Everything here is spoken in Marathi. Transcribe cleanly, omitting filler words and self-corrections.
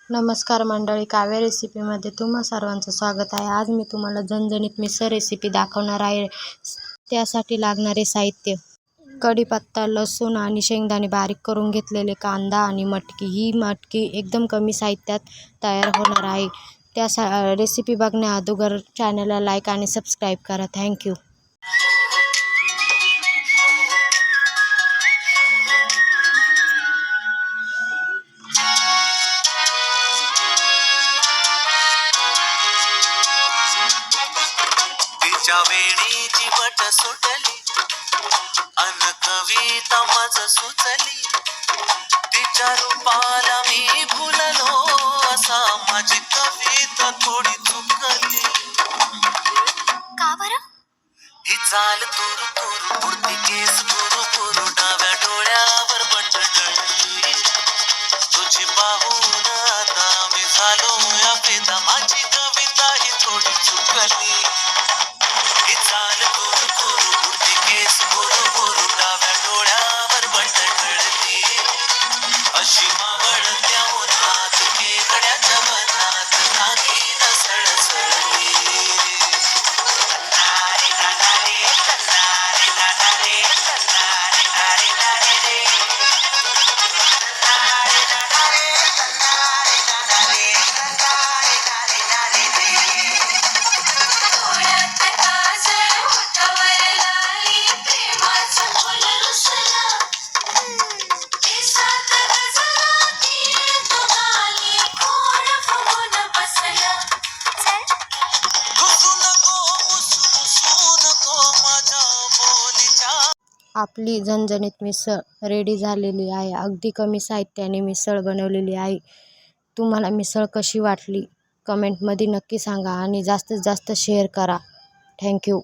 नमस्कार मंडळी, काव्य रेसिपीमध्ये तुम्हा सर्वांचं स्वागत आहे. आज मी तुम्हाला झणझणीत मिसळ रेसिपी दाखवणार आहे. त्यासाठी लागणारे साहित्य: कढीपत्ता, लसूण आणि शेंगदाणे बारीक करून घेतलेले, कांदा आणि मटकी. ही मटकी एकदम कमी साहित्यात तयार होणार आहे. रेसिपी बघण्याअगोदर चॅनलला लाईक आणि सबस्क्राईब करा. थँक्यू. तिच्या वेणीची वट सुटली अन कविता माझ सुचली. तिच्या रूपाला मी भुललो असा माझी कविता थोडी चुकली. का बरं? ही चाल तुरु तुरु पुरती केस पुरु पुरु डाव्या डोळ्यावर बंडळली. तुझी पाहून आता मी झालो या पेदा, माझी कविता ही थोडी चुकली. ही चाल तुरु तुरु पुरती केस पुरु पुरु डाव्या डोळ्यावर बंडळली. अशी मावळत्या उन्हात केकड्याच्या मनात नागिन सळसळली. नारे नारे नारे नारे नारे नारे नारे रे. नारे नारे नारे नारे नारे नारे रे. डोळ्यात काजळ, ओठावर लाली, प्रेमाचं फुल रुसलं. केसात गजरा, तीळ तुघाली, कोण फुगून बसलं. घुसू नको मुसू नको माझ्या बोलीच्या. आपली झणझणीत मिसळ रेडी झालेली आहे. अगदी कमी साहित्याने मिसळ बनवलेली आहे. तुम्हाला मिसळ कशी वाटली कमेंटमध्ये नक्की सांगा आणि जास्तीत जास्त शेअर करा. थँक्यू.